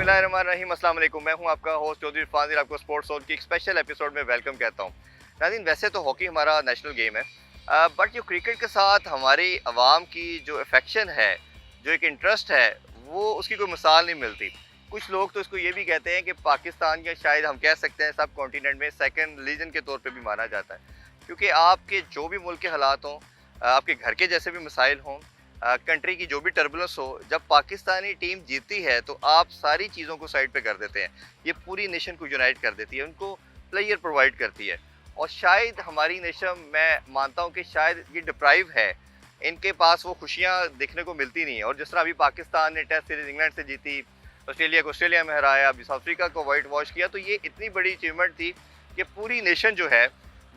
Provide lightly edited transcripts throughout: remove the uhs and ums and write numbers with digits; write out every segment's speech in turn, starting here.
बिस्मिल्लाहिर्रहमानिर्रहीम, अस्सलाम वालेकुम। मैं हूं आपका होस्ट चौधरी फाजिल, आपको स्पोर्ट्स जोन की एक स्पेशल एपिसोड में वेलकम कहता हूं। नाज़रीन, वैसे तो हॉकी हमारा नेशनल गेम है, बट जो क्रिकेट के साथ हमारी आवाम की जो अफेक्शन है, जो एक इंटरेस्ट है, वो उसकी कोई मिसाल नहीं मिलती। कुछ लोग तो इसको ये भी कहते हैं कि पाकिस्तान के, शायद हम कह सकते हैं, सब कॉन्टीनेंट में सेकेंड रिलीजन के तौर पर भी माना जाता है, क्योंकि आपके जो भी मुल्क के हालात हों, आपके घर के जैसे भी मसाइल हों, कंट्री की जो भी टर्बुलेंस हो, जब पाकिस्तानी टीम जीतती है तो आप सारी चीज़ों को साइड पे कर देते हैं। ये पूरी नेशन को यूनाइट कर देती है, उनको प्लेयर प्रोवाइड करती है। और शायद हमारी नेशन, मैं मानता हूँ कि शायद ये डिप्राइव है, इनके पास वो खुशियाँ देखने को मिलती नहीं है। और जिस तरह अभी पाकिस्तान ने टेस्ट सीरीज इंग्लैंड से जीती, ऑस्ट्रेलिया को ऑस्ट्रेलिया में हराया, अभी साउथ अफ्रीका को वाइट वॉश किया, तो ये इतनी बड़ी अचीवमेंट थी कि पूरी नेशन जो है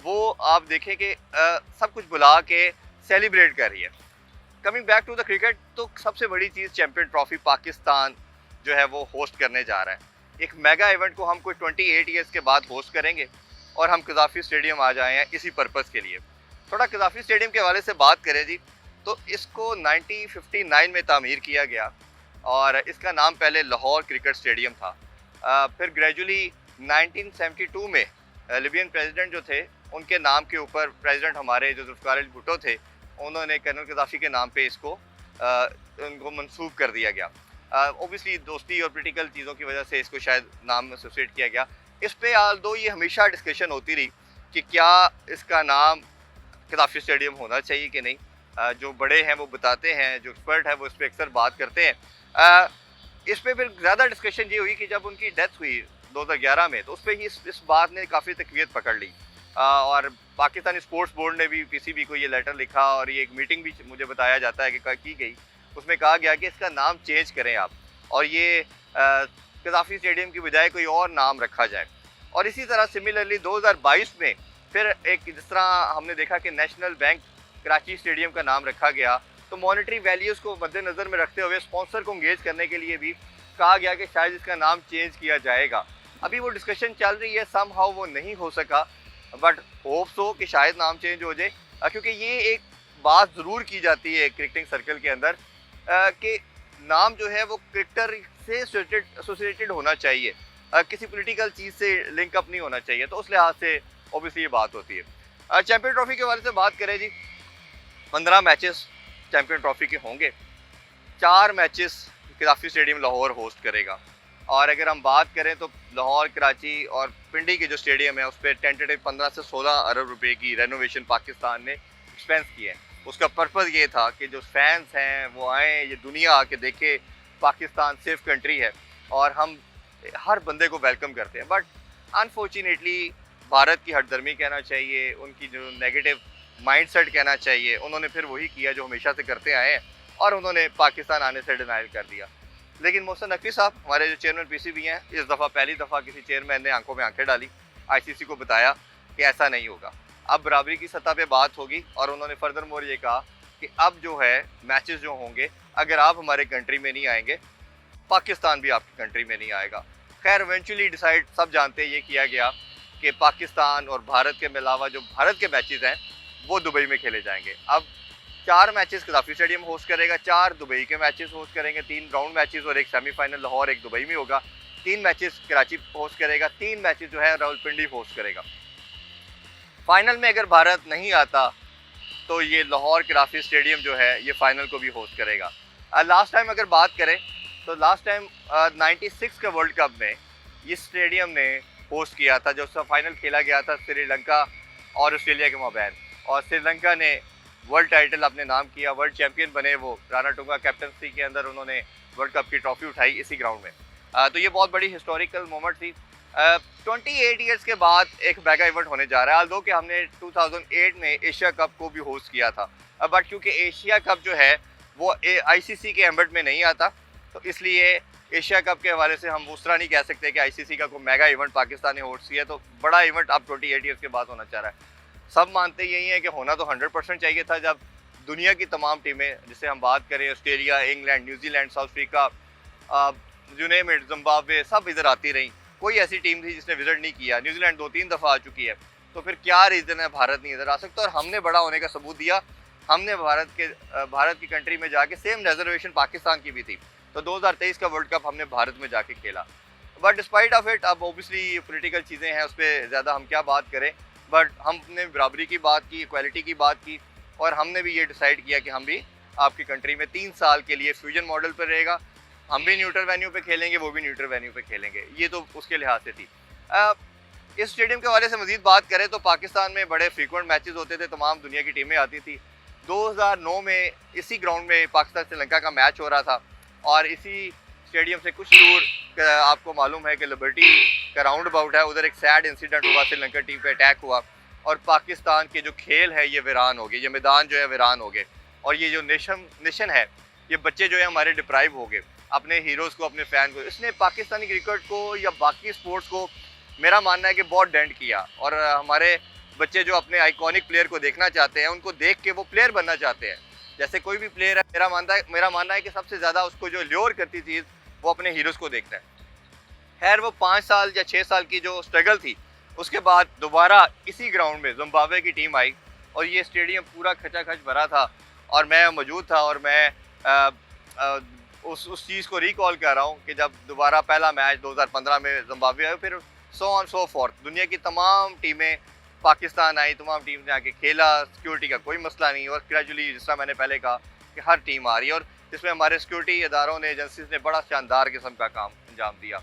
वो, आप देखें कि सब कुछ बुला के सेलिब्रेट कर रही है। Coming back to the cricket, तो सबसे बड़ी चीज़ चैंपियन ट्रॉफी पाकिस्तान जो है वो होस्ट करने जा रहा है। एक मेगा इवेंट को हम कोई 28 ईयर्स के बाद होस्ट करेंगे और हम कज़ाफ़ी स्टेडियम आ जाए हैं इसी पर्पज़ के लिए। थोड़ा कज़ाफ़ी स्टेडियम के हवाले से बात करें जी, तो इसको 1959 में तामीर किया गया और इसका नाम पहले लाहौर क्रिकेट स्टेडियम था। फिर ग्रेजुअली 1972 में लिबियन प्रेसिडेंट जो थे, उनके नाम के ऊपर, प्रेसिडेंट हमारे जो जुल्फ़िकार अली भुट्टो थे, उन्होंने कर्नल कज़ाफ़ी के नाम पे इसको उनको मंसूब कर दिया गया। ओबियसली दोस्ती और पॉलिटिकल चीज़ों की वजह से इसको शायद नाम एसोसिएट किया गया। इस पे दो ये हमेशा डिस्कशन होती रही कि क्या इसका नाम कज़ाफ़ी स्टेडियम होना चाहिए कि नहीं। जो बड़े हैं वो बताते हैं, जो एक्सपर्ट है वो इस पर अक्सर बात करते हैं। इस पर फिर ज़्यादा डिस्कशन ये हुई कि जब उनकी डेथ हुई 2011 में, तो उस पर ही इस बात ने काफ़ी तक़वियत पकड़ ली। और पाकिस्तानी स्पोर्ट्स बोर्ड ने भी पीसीबी को ये लेटर लिखा और ये एक मीटिंग भी मुझे बताया जाता है कि की गई। उसमें कहा गया कि इसका नाम चेंज करें आप, और ये कज़ाफ़ी स्टेडियम की बजाय कोई और नाम रखा जाए। और इसी तरह सिमिलरली 2022 में फिर एक, जिस तरह हमने देखा कि नेशनल बैंक कराची स्टेडियम का नाम रखा गया, तो मॉनेटरी वैल्यूज़ को मद्देनज़र में रखते हुए स्पॉन्सर को इंगेज करने के लिए भी कहा गया कि शायद इसका नाम चेंज किया जाएगा। अभी वो डिस्कशन चल रही है, सम हाउ वो नहीं हो सका, बट होप्स हो कि शायद नाम चेंज हो जाए, क्योंकि ये एक बात ज़रूर की जाती है क्रिकेटिंग सर्कल के अंदर कि नाम जो है वो क्रिकेटर से एसोसिएटेड होना चाहिए, किसी पॉलिटिकल चीज़ से लिंक अप नहीं होना चाहिए। तो उस लिहाज से ऑब्वियसली ये बात होती है। चैम्पियन ट्रॉफी के बारे से बात करें जी, 15 मैचेस चैम्पियन ट्रॉफी के होंगे। 4 मैचेस कज़ाफ़ी स्टेडियम लाहौर होस्ट करेगा। और अगर हम बात करें तो लाहौर, कराची और पिंडी के जो स्टेडियम है उस पर टेंटेटिव 15 से 16 अरब रुपए की रेनोवेशन पाकिस्तान ने एक्सपेंस किए हैं। उसका पर्पज़ ये था कि जो फैंस हैं वो आएँ, ये दुनिया आके देखे पाकिस्तान सेफ कंट्री है और हम हर बंदे को वेलकम करते हैं। बट अनफॉर्चुनेटली भारत की हठधर्मी कहना चाहिए, उनकी जो नेगेटिव माइंडसेट कहना चाहिए, उन्होंने फिर वही किया जो हमेशा से करते आए हैं और उन्होंने पाकिस्तान आने से डिनाइल कर दिया। लेकिन मोहसिन नकवी साहब, हमारे जो चेयरमैन पीसीबी हैं, इस दफ़ा पहली दफ़ा किसी चेयरमैन ने आंखों में आंखें डाली, आईसीसी को बताया कि ऐसा नहीं होगा, अब बराबरी की सतह पे बात होगी। और उन्होंने फर्दर मोर ये कहा कि अब जो है मैचेस जो होंगे, अगर आप हमारे कंट्री में नहीं आएंगे, पाकिस्तान भी आपकी कंट्री में नहीं आएगा। खैर इवेंचुअली डिसाइड, सब जानते हैं, ये किया गया कि पाकिस्तान और भारत के अलावा जो भारत के मैचेस हैं वो दुबई में खेले जाएंगे। अब 4 मैचेस कज़ाफ़ी स्टेडियम होस्ट करेगा, 4 दुबई के मैचेस होस्ट करेंगे, 3 राउंड मैचेस और एक सेमीफाइनल लाहौर, एक दुबई में होगा। 3 मैचेस कराची होस्ट करेगा, 3 मैचेस जो है रावलपिंडी होस्ट करेगा। फाइनल में अगर भारत नहीं आता तो ये लाहौर कज़ाफ़ी स्टेडियम जो है ये फाइनल को भी होस्ट करेगा। लास्ट टाइम अगर बात करें तो लास्ट टाइम 96 का वर्ल्ड कप में ये स्टेडियम ने होस्ट किया था, जो उसका फाइनल खेला गया था श्रीलंका और ऑस्ट्रेलिया के माबैन, और श्रीलंका ने वर्ल्ड टाइटल अपने नाम किया, वर्ल्ड चैंपियन बने वो। राणा टुंगा कैप्टनसी के अंदर उन्होंने वर्ल्ड कप की ट्रॉफी उठाई इसी ग्राउंड में। तो ये बहुत बड़ी हिस्टोरिकल मोमेंट थी। 28 ईयर्स के बाद एक मेगा इवेंट होने जा रहा है। दो कि हमने 2008 में एशिया कप को भी होस्ट किया था, बट क्योंकि एशिया कप जो है वो आईसीसी के एम्बट में नहीं आता, तो इसलिए एशिया कप के हवाले से हम उस तरह नहीं कह सकते कि आईसीसी का कोई मेगा इवेंट पाकिस्तान ने होस्ट किया। तो बड़ा इवेंट अब 28 ईयर्स के बाद होना चाह रहा है। सब मानते यही है कि होना तो 100% चाहिए था, जब दुनिया की तमाम टीमें, जिसे हम बात करें Australia, England, New Zealand, south Africa, you name it, Zimbabwe, सब इधर आती रही। कोई ऐसी टीम थी जिसने विजिट नहीं किया। न्यूजीलैंड 2-3 दफ़ा आ चुकी है, तो फिर क्या रीज़न है भारत नहीं इधर आ सकता। और हमने बड़ा होने का सबूत दिया, हमने भारत की कंट्री में जाके, सेम रिजर्वेशन पाकिस्तान की भी थी, तो 2023 का वर्ल्ड कप हमने भारत में जाके खेला। बट डिस्पाइट ऑफ इट, अब ओबियसली पॉलिटिकल चीज़ें हैं, उस पर ज़्यादा हम क्या बात करें, बट हमने बराबरी की बात की, इक्वालिटी की बात की, और हमने भी ये डिसाइड किया कि हम भी आपकी कंट्री में 3 साल के लिए फ्यूजन मॉडल पर रहेगा, हम भी न्यूट्रल वेन्यू पे खेलेंगे, वो भी न्यूट्रल वेन्यू पे खेलेंगे। ये तो उसके लिहाज से थी। इस स्टेडियम के हवाले से मज़ीद बात करें तो पाकिस्तान में बड़े फ्रीक्वेंट मैचेस होते थे, तमाम दुनिया की टीमें आती थी। 2009 में इसी ग्राउंड में पाकिस्तान श्रीलंका का मैच हो रहा था, और इसी स्टेडियम से कुछ दूर आपको मालूम है कि लिबर्टी का राउंड अबाउट है, उधर एक सैड इंसिडेंट हुआ, श्रीलंका टीम पे अटैक हुआ, और पाकिस्तान के जो खेल है ये वीरान हो गए, ये मैदान जो है वीरान हो गए, और ये जो नेशन है, ये बच्चे जो है हमारे डिप्राइव हो गए अपने हीरोज़ को, अपने फ़ैन को। इसने पाकिस्तानी क्रिकेट को या बाकी स्पोर्ट्स को, मेरा मानना है कि बहुत डेंट किया, और हमारे बच्चे जो अपने आइकॉनिक प्लेयर को देखना चाहते हैं, उनको देख के वो प्लेयर बनना चाहते हैं। जैसे कोई भी प्लेयर है, मेरा मानना है कि सबसे ज़्यादा उसको जो ल्योर करती चीज़ वो अपने हीरोज़ को देखना है। खैर वो 5 साल या 6 साल की जो स्ट्रगल थी, उसके बाद दोबारा इसी ग्राउंड में जिम्बाब्वे की टीम आई, और ये स्टेडियम पूरा खचाखच भरा था, और मैं मौजूद था, और मैं उस चीज़ को रिकॉल कर रहा हूँ कि जब दोबारा पहला मैच 2015 में जिम्बाब्वे आया, फिर सो ऑन सो फोर्थ दुनिया की तमाम टीमें पाकिस्तान आई, तमाम टीम ने आके खेला, सिक्योरिटी का कोई मसला नहीं, और ग्रेजुअली जिस तरह मैंने पहले कहा कि हर टीम आ रही है, और इसमें हमारे सिक्योरिटी इदारों ने, एजेंसीज ने बड़ा शानदार किस्म का काम अंजाम दिया।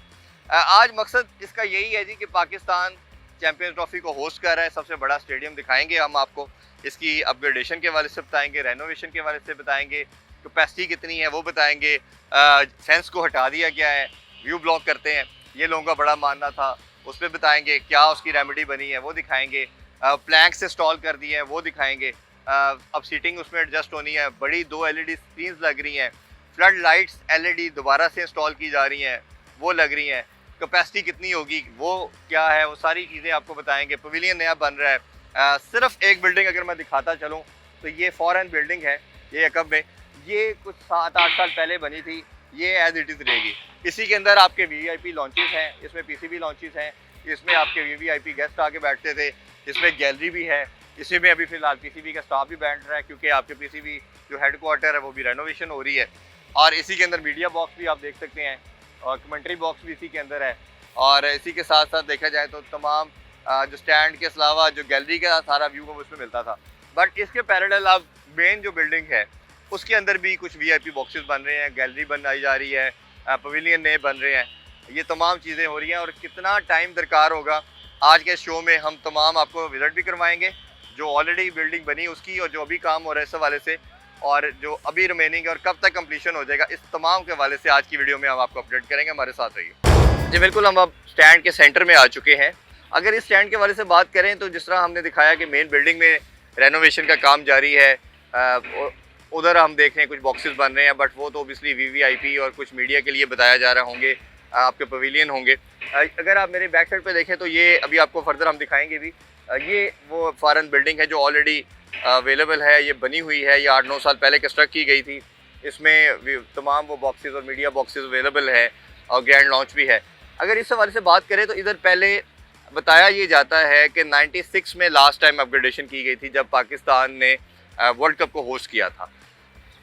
आज मकसद इसका यही है जी कि पाकिस्तान चैम्पियंस ट्रॉफी को होस्ट कर रहा है, सबसे बड़ा स्टेडियम दिखाएंगे हम आपको, इसकी अपग्रेडेशन के हवाले से बताएंगे, रेनोवेशन के हवाले से बताएंगे, कैपेसिटी कितनी है वो बताएंगे, फेंस को हटा दिया गया है, व्यू ब्लॉक करते हैं, ये लोगों का बड़ा मानना था, उस पर बताएंगे, क्या उसकी रेमेडी बनी है वो दिखाएंगे, प्लैंक से इंस्टॉल कर दिए हैं वो दिखाएंगे, अब सीटिंग उसमें एडजस्ट होनी है, बड़ी 2 LED स्क्रीन्स लग रही हैं, फ्लड लाइट्स LED दोबारा से इंस्टॉल की जा रही हैं, वो लग रही हैं, कैपेसिटी कितनी होगी वो क्या है, वो सारी चीज़ें आपको बताएंगे। पवेलियन नया बन रहा है। सिर्फ एक बिल्डिंग अगर मैं दिखाता चलूँ तो ये फॉरेन बिल्डिंग है, ये अकब में, ये कुछ 7-8 साल पहले बनी थी, ये एज इट इज़ रहेगी। इसी के अंदर आपके VVIP लॉन्चेस हैं, इसमें PCB लॉन्चेस हैं, इसमें आपके VVIP गेस्ट आके बैठते थे, इसमें गैलरी भी है, इसी में अभी फ़िलहाल PCB का स्टाफ भी बैठ रहा है, क्योंकि आपके PCB जो हेडक्वार्टर है वो भी रेनोवेशन हो रही है, और इसी के अंदर मीडिया बॉक्स भी आप देख सकते हैं, और कमेंट्री बॉक्स भी इसी के अंदर है, और इसी के साथ साथ देखा जाए तो तमाम जो स्टैंड के अलावा जो गैलरी का सारा व्यू वो उसमें मिलता था। बट इसके पैरेलल अब मेन जो बिल्डिंग है उसके अंदर भी कुछ VIP बॉक्सेस बन रहे हैं, गैलरी बनाई जा रही है, पवेलियन नए बन रहे हैं, ये तमाम चीज़ें हो रही हैं, और कितना टाइम दरकार होगा। आज के शो में हम तमाम आपको विजिट भी करवाएंगे, जो ऑलरेडी बिल्डिंग बनी उसकी, और जो अभी काम हो रहा है इस हवाले से, और जो अभी रिमेनिंग है और कब तक कंप्लीशन हो जाएगा, इस तमाम के हवाले से आज की वीडियो में हम आपको अपडेट करेंगे। हमारे साथ रहिए जी। बिल्कुल, हम अब स्टैंड के सेंटर में आ चुके हैं। अगर इस स्टैंड के हवाले से बात करें तो जिस तरह हमने दिखाया कि मेन बिल्डिंग में रेनोवेशन का काम जारी है, उधर हम देख रहे हैं कुछ बॉक्सेस बन रहे हैं, बट वो तो ओबियसली VVIP और कुछ मीडिया के लिए बताया जा रहा होंगे, आपके पवेलियन होंगे। अगर आप मेरे बैक साइड पे देखें तो ये अभी आपको फर्दर हम दिखाएंगे भी, ये वो फॉरेन बिल्डिंग है जो ऑलरेडी अवेलेबल है, ये बनी हुई है, ये 8-9 साल पहले कंस्ट्रक्ट की गई थी, इसमें तमाम वो बॉक्सेस और मीडिया बॉक्सेस अवेलेबल है, और ग्रैंड लॉन्च भी है। अगर इस हवाले से बात करें तो इधर पहले बताया ये जाता है कि 96 में लास्ट टाइम अपग्रेडेशन की गई थी, जब पाकिस्तान ने वर्ल्ड कप को होस्ट किया था।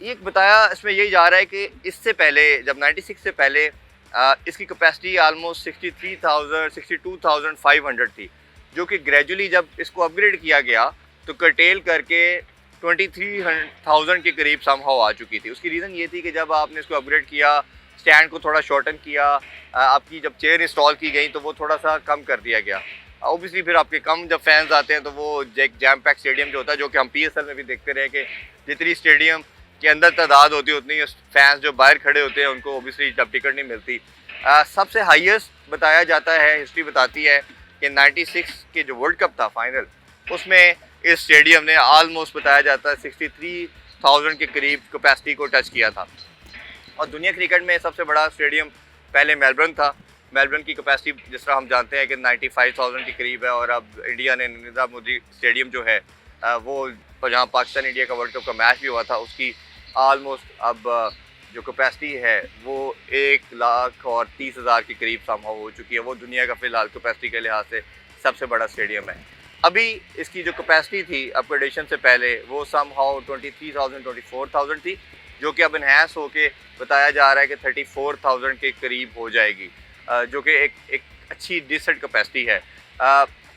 ये बताया इसमें यही जा रहा है कि इससे पहले, जब 96 से पहले इसकी कैपेसिटी आलमोस्ट 62,500 थी, जो कि ग्रेजुअली जब इसको अपग्रेड किया गया तो कर्टेल करके 23,000 के करीब समहाउ आ चुकी थी। उसकी रीज़न ये थी कि जब आपने इसको अपग्रेड किया, स्टैंड को थोड़ा शॉर्टन किया, आपकी जब चेयर इंस्टॉल की गई तो वो थोड़ा सा कम कर दिया गया। ओबियसली फिर आपके कम जब फैंस आते हैं तो वो जैम पैक स्टेडियम जो होता है, जो कि हम PSL में भी देखते रहे कि जितनी स्टेडियम के अंदर तादाद होती है उतनी फैंस जो बाहर खड़े होते हैं उनको ओबियसली जब टिकट नहीं मिलती। सबसे हाईएस्ट बताया जाता है, हिस्ट्री बताती है कि 96 के जो वर्ल्ड कप था फाइनल, उसमें इस स्टेडियम ने आलमोस्ट बताया जाता है 63,000 के करीब कैपेसिटी को टच किया था। और दुनिया क्रिकेट में सबसे बड़ा स्टेडियम पहले मेलबर्न था। मेलबर्न की कैपेसिटी जिस तरह हम जानते हैं कि 95,000 के करीब है, और अब इंडिया ने नरेंद्र मोदी स्टेडियम जो है वो जहाँ पाकिस्तान इंडिया का वर्ल्ड कप का मैच भी हुआ था, उसकी आलमोस्ट अब जो कैपेसिटी है वो 1,30,000 के करीब समहाउ हो चुकी है। वो दुनिया का फ़िलहाल कैपेसिटी के लिहाज से सबसे बड़ा स्टेडियम है। अभी इसकी जो कैपेसिटी थी अपग्रेडेशन से पहले वो समहाउ 23,000 24,000 थी, जो कि अब इन्हेंस होके बताया जा रहा है कि 34,000 के करीब हो जाएगी, जो कि एक अच्छी डिसेंट कैपेसिटी है।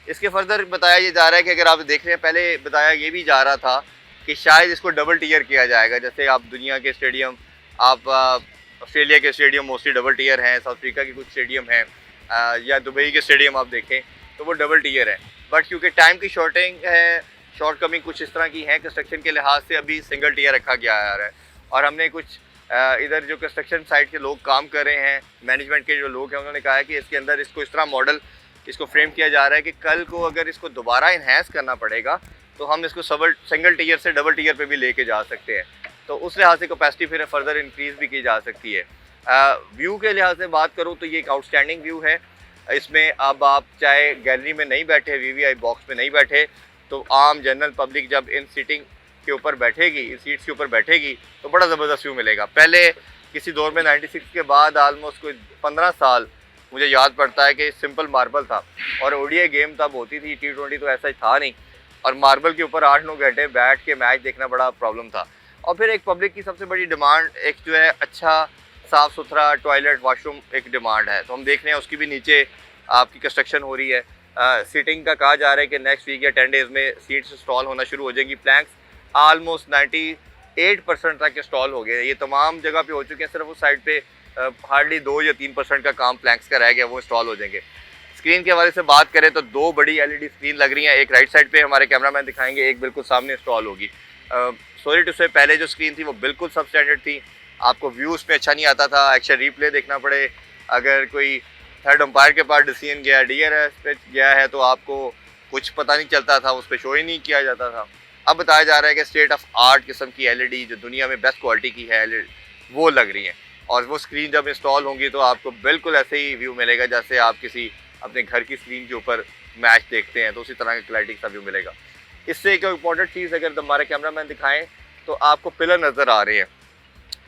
इसके फर्दर बताया ये जा रहा है कि अगर आप देख रहे हैं, पहले बताया ये भी जा रहा था कि शायद इसको डबल टीयर किया जाएगा। जैसे आप दुनिया के स्टेडियम, आप ऑस्ट्रेलिया के स्टेडियम मोस्टली डबल टीयर हैं, साउथ अफ्रीका के कुछ स्टेडियम हैं, या दुबई के स्टेडियम आप देखें तो वो डबल टीयर है। बट क्योंकि टाइम की शॉर्टिंग है, शॉर्ट कमिंग कुछ इस तरह की है कंस्ट्रक्शन के लिहाज से, अभी सिंगल टीयर रखा गया आ रहा है। और हमने कुछ इधर जो कंस्ट्रक्शन साइट के लोग काम कर रहे हैं, मैनेजमेंट के जो लोग हैं, उन्होंने कहा है कि इसके अंदर इसको इस तरह मॉडल इसको फ्रेम किया जा रहा है कि कल को अगर इसको दोबारा इन्हेंस करना पड़ेगा तो हम इसको सिंगल टीयर से डबल टीयर पे भी लेके जा सकते हैं। तो उस लिहाज से कैपेसिटी फिर फर्दर इंक्रीज़ भी की जा सकती है। व्यू के लिहाज से बात करूँ तो ये एक आउटस्टैंडिंग व्यू है। इसमें अब आप चाहे गैलरी में नहीं बैठे, वीवीआई बॉक्स में नहीं बैठे, तो आम जनरल पब्लिक जब इन सीटिंग के ऊपर बैठेगी, इन सीट्स के ऊपर बैठेगी, तो बड़ा ज़बरदस्त व्यू मिलेगा। पहले किसी दौर में 96 के बाद आलमोस्ट कोई 15 साल मुझे याद पड़ता है कि सिंपल मार्बल था और ओडीआई गेम तब होती थी, T20 तो ऐसा ही था नहीं, और मार्बल के ऊपर 8-9 घंटे बैठ के मैच देखना बड़ा प्रॉब्लम था। और फिर एक पब्लिक की सबसे बड़ी डिमांड एक जो है अच्छा साफ़ सुथरा टॉयलेट वाशरूम एक डिमांड है, तो हम देख रहे हैं उसकी भी नीचे आपकी कंस्ट्रक्शन हो रही है। सीटिंग का कहा जा रहा है कि नेक्स्ट वीक या 10 डेज़ में सीट्स इंस्टॉल होना शुरू हो जाएंगी। प्लैंक्स आलमोस्ट 98% तक इंस्टॉल हो गए, ये तमाम जगह पे हो चुके हैं। सिर्फ उस साइड पे हार्डली 2 या 3% का काम प्लैंक्स का रह गया, वो इंस्टॉल हो जाएंगे। स्क्रीन के हवाले से बात करें तो 2 बड़ी एलईडी स्क्रीन लग रही हैं, एक राइट साइड पे हमारे कैमरामैन दिखाएंगे, एक बिल्कुल सामने इंस्टॉल होगी। सॉरी टू से पहले जो स्क्रीन थी वो बिल्कुल सब स्टैंडर्ड थी, आपको व्यू उसमें अच्छा नहीं आता था, एक्शन रीप्ले देखना पड़े, अगर कोई थर्ड अंपायर के पास डिसीजन गया, डीआरएस पे गया है तो आपको कुछ पता नहीं चलता था, उस पर शो ही नहीं किया जाता था। अब बताया जा रहा है कि स्टेट ऑफ आर्ट किस्म की एलईडी जो दुनिया में बेस्ट क्वालिटी की है एलईडी वो लग रही है, और वो स्क्रीन जब इंस्टॉल होंगी तो आपको बिल्कुल ऐसे ही व्यू मिलेगा जैसे आप किसी अपने घर की स्क्रीन के ऊपर मैच देखते हैं, तो उसी तरह का क्लैरिटी का व्यू मिलेगा। इससे एक इम्पॉर्टेंट चीज़ अगर हमारे कैमरामैन दिखाएं तो आपको पिलर नज़र आ रहे हैं,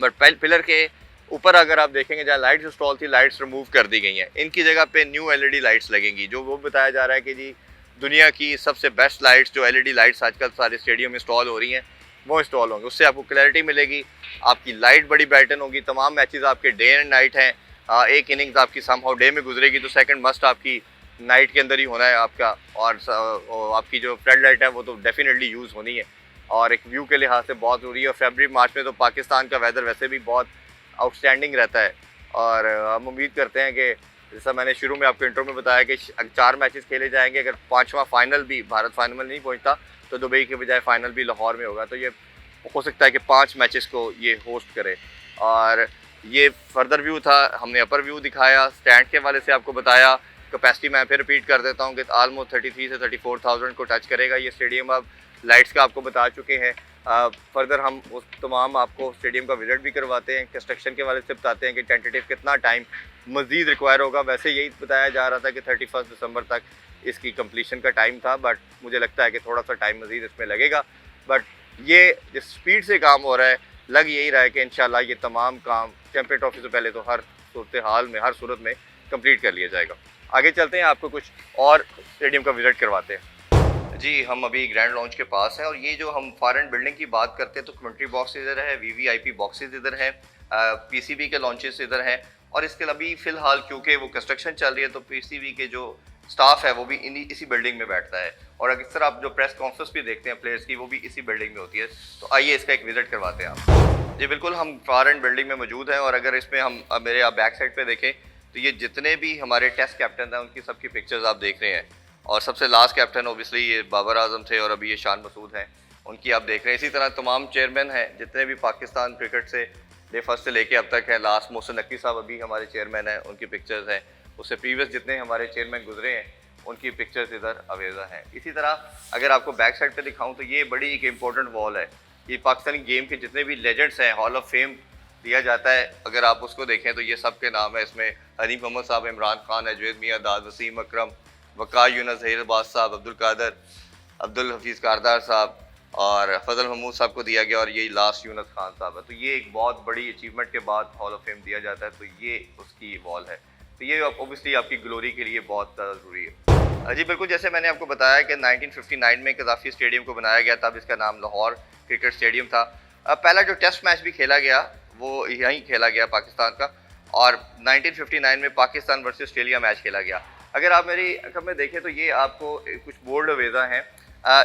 बट पिलर के ऊपर अगर आप देखेंगे जहाँ लाइट्स इंस्टॉल थी, लाइट्स रिमूव कर दी गई हैं, इनकी जगह पे न्यू एलईडी लाइट्स लगेंगी, जो वो बताया जा रहा है कि जी दुनिया की सबसे बेस्ट लाइट्स जो एलईडी लाइट्स आजकल सारे स्टेडियम में इंस्टॉल हो रही हैं वो इंस्टॉल होंगी। उससे आपको क्लैरिटी मिलेगी, आपकी लाइट बड़ी ब्राइटन होगी। तमाम मैचेस आपके डे एंड नाइट हैं, एक इनिंग्स आपकी समहाउ डे में गुजरेगी तो सेकंड मस्ट आपकी नाइट के अंदर ही होना है आपका, और आपकी जो फ्लड लाइट है वो तो डेफिनेटली यूज़ होनी है, और एक व्यू के लिहाज से बहुत ज़रूरी है। और फरवरी मार्च में तो पाकिस्तान का वेदर वैसे भी बहुत आउटस्टैंडिंग रहता है, और हम उम्मीद करते हैं कि जैसा मैंने शुरू में आपको इंट्रो में बताया कि 4 मैचेस खेले जाएंगे। अगर 5वां फाइनल भी भारत फाइनल में नहीं पहुंचता तो दुबई के बजाय फाइनल भी लाहौर में होगा, तो ये हो सकता है कि 5 मैचेस को ये होस्ट करे। और ये फर्दर व्यू था, हमने अपर व्यू दिखाया, स्टैंड के वाले से आपको बताया। कैपेसिटी मैं फिर रिपीट कर देता हूँ कि आलमोस्ट 33 से 34,000 को टच करेगा ये स्टेडियम। अब लाइट्स का आपको बता चुके हैं, फर्दर हम उस तमाम आपको स्टेडियम का विजिट भी करवाते हैं, कंस्ट्रक्शन के वाले से बताते हैं कि टेंटेटिव कितना टाइम मज़ीद रिक्वायर होगा। वैसे यही बताया जा रहा था कि 31 दिसंबर तक इसकी कंप्लीशन का टाइम था, बट मुझे लगता है कि थोड़ा सा टाइम मज़ीद इसमें लगेगा। बट ये जिस स्पीड से काम हो रहा है, लग यही रहा है कि इंशाल्लाह ये तमाम काम चैंपियन ट्रॉफी से पहले तो हर सूरत हाल में, हर सूरत में कंप्लीट कर लिया जाएगा। आगे चलते हैं, आपको कुछ और स्टेडियम का विजिट करवाते हैं। जी, हम अभी ग्रैंड लॉन्च के पास हैं, और ये जो हम फॉर एंड बिल्डिंग की बात करते हैं तो कमेंट्री बॉक्स इधर है, वीवीआईपी बॉक्सेस इधर हैं, पीसीबी के लॉन्चेस इधर हैं, और इसके अभी फ़िलहाल क्योंकि वो कंस्ट्रक्शन चल रही है तो पीसीबी के जो स्टाफ है वो भी इसी बिल्डिंग में बैठता है, और अक्सर आप जो प्रेस कॉन्फ्रेंस भी देखते हैं प्लेयर्स की वो भी इसी बिल्डिंग में होती है। तो आइए इसका एक विजिट करवाते हैं आप। जी बिल्कुल, हम फॉर एंड बिल्डिंग में मौजूद हैं, और अगर इसमें हम मेरे आप बैक साइड पे देखें तो ये जितने भी हमारे टेस्ट कैप्टन हैं उनकी सबकी पिक्चर्स आप देख रहे हैं, और सबसे लास्ट कैप्टन ओबियसली ये बाबर आजम थे, और अभी ये शान मसूद हैं, उनकी आप देख रहे हैं। इसी तरह तमाम चेयरमैन हैं जितने भी पाकिस्तान क्रिकेट से डे फर्स्ट से लेके अब तक हैं, लास्ट मोहसिन नकवी साहब अभी हमारे चेयरमैन हैं, उनकी पिक्चर्स हैं, उससे प्रीवियस जितने हमारे चेयरमैन गुजरे हैं उनकी पिक्चर्स इधर अवेजा हैं। इसी तरह अगर आपको बैक साइड पे दिखाऊं तो ये बड़ी एक इम्पोर्टेंट वॉल है, ये पाकिस्तानी गेम के जितने भी लेजेंड्स हैं हॉल ऑफ फेम दिया जाता है, अगर आप उसको देखें तो ये सब के नाम है। इसमें हनीफ मोहम्मद साहब, इमरान खान, अजवेद मियां दाद, वसीम अकरम, वक़ार यूनुस, ज़हीर अब्बास साहब, अब्दुल कादर, अब्दुल हफीज़ कारदार साहब और फजल महमूद साहब को दिया गया, और ये लास्ट यूनुस खान साहब है। तो ये एक बहुत बड़ी अचीवमेंट के बाद हॉल ऑफ फेम दिया जाता है, तो ये उसकी वॉल है। तो ये ओबियसली आपकी ग्लोरी के लिए बहुत ज़्यादा ज़रूरी है। जी बिल्कुल, जैसे मैंने आपको बताया कि 1959 में कज़ाफ़ी स्टेडियम को बनाया गया, तब इसका नाम लाहौर क्रिकेट स्टेडियम था, पहला जो टेस्ट मैच भी खेला गया वो यहीं खेला गया पाकिस्तान का, और 1959 में पाकिस्तान वर्सेस ऑस्ट्रेलिया मैच खेला गया। अगर आप मेरी अखर में देखें तो ये आपको कुछ बोर्ड वेज़ा हैं।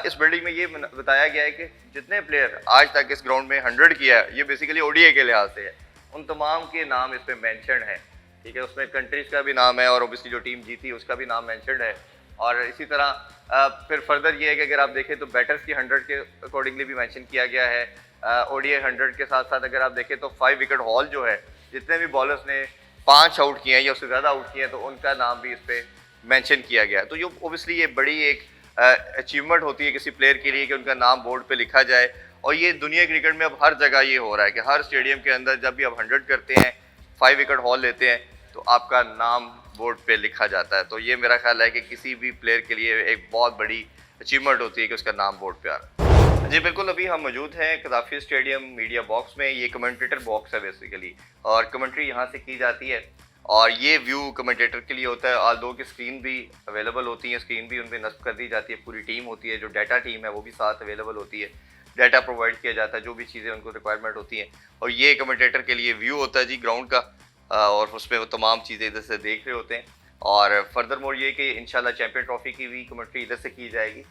इस बिल्डिंग में ये बताया गया है कि जितने प्लेयर आज तक इस ग्राउंड में 100 किया है, ये बेसिकली ओडीआई के लिहाज से है, उन तमाम के नाम इस पर मैंशन है। ठीक है, उसमें कंट्रीज का भी नाम है और ओबियसली जो टीम जीती उसका भी नाम मैंशन है। और इसी तरह फिर फर्दर ये है कि अगर आप देखें तो बैटर्स की 100 के अकॉर्डिंगली भी मेंशन किया गया है। ओडीआई 100 के साथ साथ अगर आप देखें तो 5 विकेट हॉल जो है, जितने भी बॉलर्स ने 5 आउट किए हैं या उससे ज़्यादा आउट किए हैं, तो उनका नाम भी इस पर मेंशन किया गया। तो ये ओबियसली ये बड़ी एक अचीवमेंट होती है किसी प्लेयर के लिए कि उनका नाम बोर्ड पे लिखा जाए। और ये दुनिया क्रिकेट में अब हर जगह ये हो रहा है कि हर स्टेडियम के अंदर जब भी आप 100 करते हैं, 5 विकेट हॉल लेते हैं, तो आपका नाम बोर्ड पे लिखा जाता है। तो ये मेरा ख्याल है कि किसी भी प्लेयर के लिए एक बहुत बड़ी अचीवमेंट होती है कि उसका नाम बोर्ड पे आ रहा है। जी बिल्कुल, अभी हम मौजूद हैं कदाफी स्टेडियम मीडिया बॉक्स में। ये कमेंटेटर बॉक्स है बेसिकली, और कमेंट्री यहाँ से की जाती है, और ये व्यू कमेंटेटर के लिए होता है। आल दो की स्क्रीन भी अवेलेबल होती है, स्क्रीन भी उन पर नस्ब कर दी जाती है। पूरी टीम होती है, जो डाटा टीम है वो भी साथ अवेलेबल होती है, डाटा प्रोवाइड किया जाता है, जो भी चीज़ें उनको रिक्वायरमेंट होती हैं। और ये कमेंटेटर के लिए व्यू होता है जी ग्राउंड का, और उसमें वो तमाम चीज़ें इधर से देख रहे होते हैं। और फर्दर मोर ये कि इंशाल्लाह चैंपियन ट्रॉफी की भी कमेंट्री इधर से की जाएगी।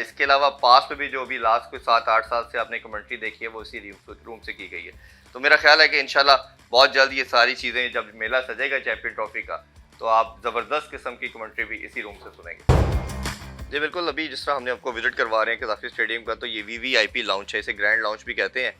इसके अलावा पास में भी जो भी लास्ट कोई 7-8 साल से आपने कमेंट्री देखी है वो इसी रूम से की गई है। तो मेरा ख्याल है कि इंशाल्लाह बहुत जल्द ये सारी चीज़ें, जब मेला सजेगा चैंपियन ट्रॉफी का, तो आप ज़बरदस्त किस्म की कमेंट्री भी इसी रूम से सुनेंगे। जी बिल्कुल, अभी जिस तरह हमने आपको विजिट करवा रहे हैं कदाफी स्टेडियम का, तो ये वीवीआईपी लाउंज है, इसे ग्रैंड लाउंज भी कहते हैं।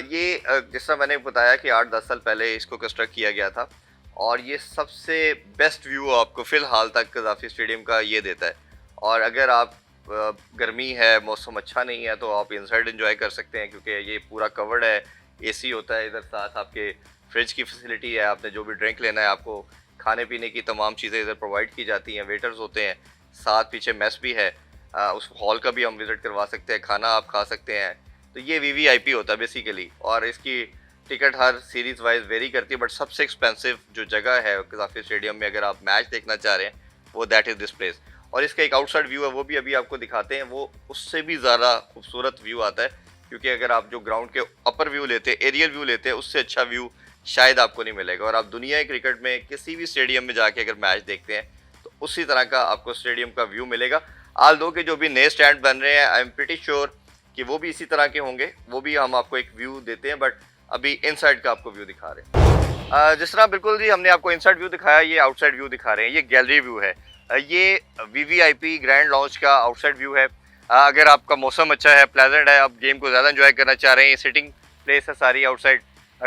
ये जिस तरह मैंने बताया कि 8-10 साल पहले इसको कंस्ट्रक्ट किया गया था, और ये सबसे बेस्ट व्यू आपको फ़िलहाल तक कदाफी स्टेडियम का ये देता है। और अगर आप गर्मी है, मौसम अच्छा नहीं है, तो आप इनसाइड एंजॉय कर सकते हैं, क्योंकि ये पूरा कवर्ड है, एसी होता है इधर, साथ आपके फ्रिज की फैसिलिटी है। आपने जो भी ड्रिंक लेना है, आपको खाने पीने की तमाम चीज़ें इधर प्रोवाइड की जाती हैं, वेटर्स होते हैं, साथ पीछे मेस भी है। उस हॉल का भी हम विज़िट करवा सकते हैं, खाना आप खा सकते हैं। तो ये वीवीआईपी होता है बेसिकली, और इसकी टिकट हर सीरीज़ वाइज वेरी करती है। बट सबसे एक्सपेंसिव जो जगह है कदाफी स्टेडियम में, अगर आप मैच देखना चाह रहे हैं, वो दैट इज़ दिस प्लेस। और इसका एक आउटसाइड व्यू है, वो भी अभी आपको दिखाते हैं। वो उससे भी ज़्यादा खूबसूरत व्यू आता है, क्योंकि अगर आप जो ग्राउंड के अपर व्यू लेते हैं, एरियल व्यू लेते हैं, उससे अच्छा व्यू शायद आपको नहीं मिलेगा। और आप दुनिया के क्रिकेट में किसी भी स्टेडियम में जाके अगर मैच देखते हैं, तो उसी तरह का आपको स्टेडियम का व्यू मिलेगा। आल दो के जो भी नए स्टैंड बन रहे हैं, आई एम प्रीटी श्योर कि वो भी इसी तरह के होंगे, वो भी हम आपको एक व्यू देते हैं। बट अभी इनसाइड का आपको व्यू दिखा रहे हैं। जिस तरह बिल्कुल जी हमने आपको इनसाइड व्यू दिखाया, ये आउटसाइड व्यू दिखा रहे हैं। ये गैलरी व्यू है, ये वीवीआईपी ग्रैंड लॉन्च का आउटसाइड व्यू है। अगर आपका मौसम अच्छा है, प्लेजेंट है, आप गेम को ज़्यादा एंजॉय करना चाह रहे हैं, ये सिटिंग प्लेस है सारी आउटसाइड,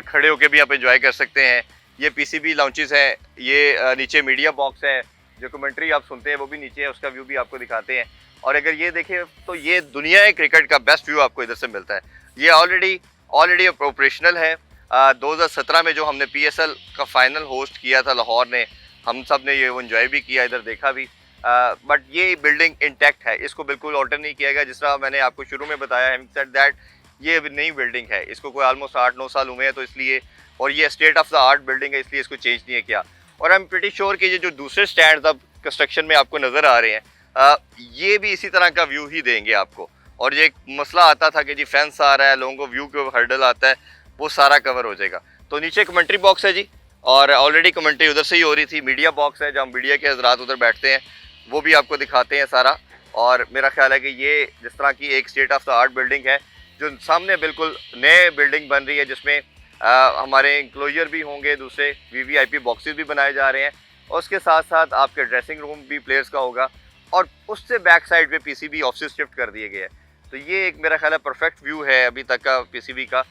खड़े होकर भी आप एंजॉय कर सकते हैं। ये पीसीबी लाउंचेस हैं, ये नीचे मीडिया बॉक्स है, जो कमेंट्री आप सुनते हैं वो भी नीचे है, उसका व्यू भी आपको दिखाते हैं। और अगर ये देखें तो ये दुनिया क्रिकेट का बेस्ट व्यू आपको इधर से मिलता है। ये ऑलरेडी ऑपरेशनल है। 2017 में जो हमने पीएसएल का फाइनल होस्ट किया था लाहौर ने, हम सब ने ये एंजॉय भी किया, इधर देखा भी। बट ये बिल्डिंग इंटैक्ट है, इसको बिल्कुल ऑल्टर नहीं किया गया। जिस तरह मैंने आपको शुरू में बताया है दैट ये नई बिल्डिंग है, इसको कोई ऑलमोस्ट 8-9 साल हुए हैं, तो इसलिए, और ये state of the art building है, इसलिए इसको चेंज नहीं किया। और आई एम प्रीटी श्योर कि ये जो दूसरे स्टैंड अब कंस्ट्रक्शन में आपको नज़र आ रहे हैं, ये भी इसी तरह का व्यू ही देंगे आपको। और ये एक मसला आता था कि जी फेंस आ रहा है, लोगों को व्यू के हर्डल आता है, वो सारा कवर हो जाएगा। तो नीचे कमेंट्री बॉक्स है जी, और ऑलरेडी कमेंट्री उधर से ही हो रही थी। मीडिया बॉक्स है, जहाँ मीडिया के हजरात उधर बैठते हैं, वो भी आपको दिखाते हैं सारा। और मेरा ख्याल है कि ये जिस तरह की एक state of the art building है, जो सामने बिल्कुल नए बिल्डिंग बन रही है, जिसमें हमारे इंक्लोजर भी होंगे, दूसरे वीवीआईपी बॉक्सेस भी बनाए जा रहे हैं, और उसके साथ साथ आपके ड्रेसिंग रूम भी प्लेयर्स का होगा, और उससे बैक साइड पे पीसीबी ऑफिस शिफ्ट कर दिए गए हैं। तो ये एक मेरा ख्याल है परफेक्ट व्यू है अभी तक का पीसीबी का।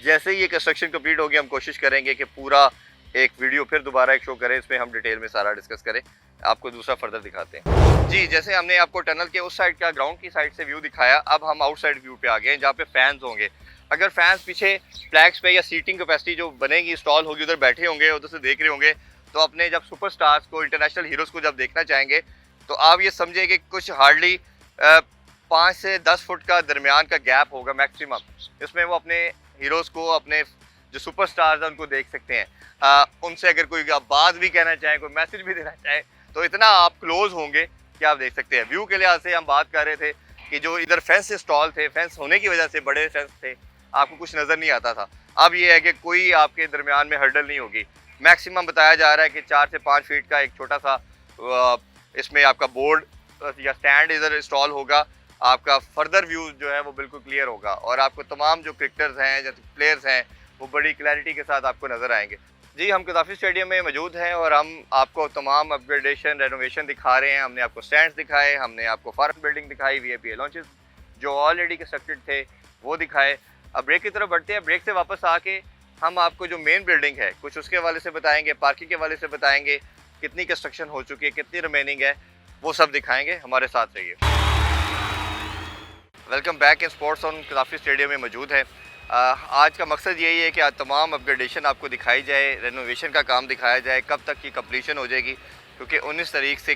जैसे ही ये कंस्ट्रक्शन कंप्लीट होगी, हम कोशिश करेंगे कि पूरा एक वीडियो फिर दोबारा एक शो करें, इसमें हम डिटेल में सारा डिस्कस करें, आपको दूसरा फर्दर दिखाते हैं। जी, जैसे हमने आपको टनल के उस साइड का, ग्राउंड की साइड से व्यू दिखाया, अब हम आउटसाइड व्यू पे आ गए हैं, जहाँ पे फैंस होंगे। अगर फैंस पीछे फ्लैग्स पे या सीटिंग कैपेसिटी जो बनेगी, इंस्टॉल होगी, उधर बैठे होंगे, उधर से देख रहे होंगे, तो अपने जब सुपरस्टार्स को, इंटरनेशनल हीरोज़ को जब देखना चाहेंगे, तो आप ये समझे कि कुछ हार्डली 5 से 10 फुट का दरमियान का गैप होगा मैक्सिमम, इसमें वो अपने हीरोज़ को, अपने जो सुपरस्टार्स हैं उनको देख सकते हैं। उनसे अगर कोई आप बात भी कहना चाहें, कोई मैसेज भी देना चाहें, तो इतना आप क्लोज होंगे कि आप देख सकते हैं। व्यू के लिहाज से हम बात कर रहे थे कि जो इधर फेंस इंस्टॉल थे, फेंस होने की वजह से, बड़े फेंस थे, आपको कुछ नज़र नहीं आता था। अब ये है कि कोई आपके दरमियान में हर्डल नहीं होगी। मैक्सिमम बताया जा रहा है कि 4 से 5 फीट का एक छोटा सा इसमें आपका बोर्ड या स्टैंड इधर इंस्टॉल होगा। आपका फर्दर व्यू जो है वो बिल्कुल क्लियर होगा और आपको तमाम जो क्रिकेटर्स हैं या प्लेयर्स हैं वो बड़ी क्लैरिटी के साथ आपको नज़र आएंगे। जी, हम कदाफ़ी स्टेडियम में मौजूद हैं और हम आपको तमाम अपग्रेडेशन रेनोवेशन दिखा रहे हैं। हमने आपको स्टैंड्स दिखाए, हमने आपको फॉरेन बिल्डिंग दिखाई, वीआईपी लॉन्चेस जो ऑलरेडी कंस्ट्रक्टेड थे वो दिखाए। अब ब्रेक की तरफ बढ़ते हैं। ब्रेक से वापस आके हम आपको जो मेन बिल्डिंग है कुछ उसके हवाले से बताएंगे, पार्किंग के हवाले से बताएंगे, कितनी कंस्ट्रक्शन हो चुकी है, कितनी रिमेनिंग है, वो सब दिखाएंगे। हमारे साथ रहिए। Welcome back in sports on कदाफ़ी stadium में मौजूद है। आज का मकसद यही है कि आज तमाम अपग्रेडेशन आपको दिखाई जाए, रेनोवेशन का काम दिखाया जाए, कब तक की कंप्लीशन हो जाएगी, क्योंकि 19 तारीख से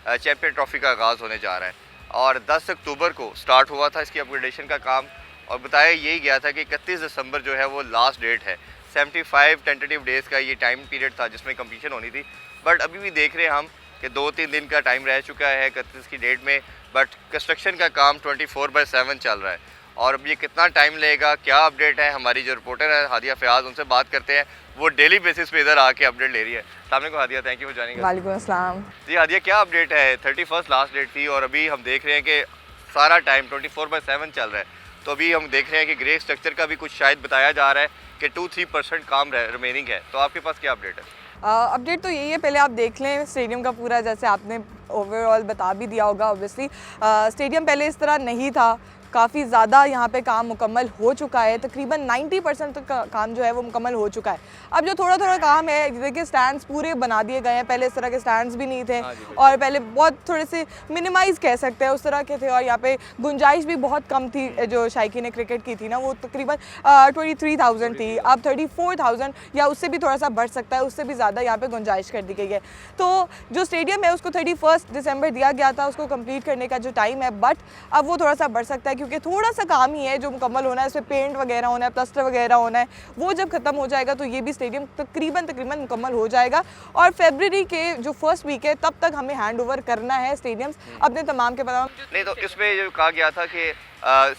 चैम्पियन ट्रॉफी का आगाज़ होने जा रहा है और 10 अक्टूबर को स्टार्ट हुआ था इसकी अपग्रेडेशन का काम और बताया यही गया था कि 31 दिसंबर जो है वो लास्ट डेट है। 75 टेंटेटिव डेज़ का ये टाइम पीरियड था जिसमें कंप्लीशन होनी थी, बट अभी भी देख रहे हैं हम कि 2-3 दिन का टाइम रह चुका है 31 की डेट में, बट कंस्ट्रक्शन का काम 24/7 चल रहा है। और अब ये कितना टाइम लेगा, क्या अपडेट है, हमारी जो रिपोर्टर है हादिया फ़याज़, उनसे बात करते हैं। वो डेली बेसिस पे इधर आके अपडेट ले रही है। सामने को Hadiya, thank you for joining. वालेकुम अस्सलाम। जी हादिया, क्या अपडेट है? 31 लास्ट डेट थी और अभी हम देख रहे हैं कि सारा टाइम 24/7 चल रहा है। तो अभी हम देख रहे हैं कि ग्रे स्ट्रक्चर का भी कुछ शायद बताया जा रहा है कि 2-3% काम रिमेनिंग है। तो आपके पास क्या अपडेट है? अपडेट तो यही है, पहले आप देख लें स्टेडियम का पूरा, जैसे आपने ओवरऑल बता भी दिया होगा। ऑब्वियसली स्टेडियम पहले इस तरह नहीं था, काफ़ी ज़्यादा यहाँ पे काम मुकम्मल हो चुका है। तकरीबन 90% तक का काम जो है वो मुकम्मल हो चुका है। अब जो थोड़ा थोड़ा काम है, देखिए स्टैंड्स पूरे बना दिए गए हैं। पहले इस तरह के स्टैंड्स भी नहीं थे और पहले बहुत थोड़े से मिनिमाइज़ कह सकते हैं उस तरह के थे और यहाँ पे गुंजाइश भी बहुत कम थी। जो शायकीन ने क्रिकेट की थी ना, वो तकरीबन 23,000 थी, अब 34,000 या उससे भी थोड़ा सा बढ़ सकता है, उससे भी ज़्यादा यहाँ पे गुंजाइश कर दी गई है। तो जो स्टेडियम है उसको 31 दिसंबर दिया गया था उसको कंप्लीट करने का जो टाइम है, बट अब वो थोड़ा सा बढ़ सकता है क्योंकि थोड़ा सा काम ही है जो मुकम्मल होना है। इसमें पेंट वगैरह होना है, प्लास्टर वगैरह होना है। वो जब ख़त्म हो जाएगा तो ये भी स्टेडियम तकरीबन मुकम्मल हो जाएगा और फरवरी के जो फर्स्ट वीक है तब तक हमें हैंड ओवर करना है स्टेडियम्स अपने तमाम के तमाम। नहीं, तो इसमें जो कहा गया था कि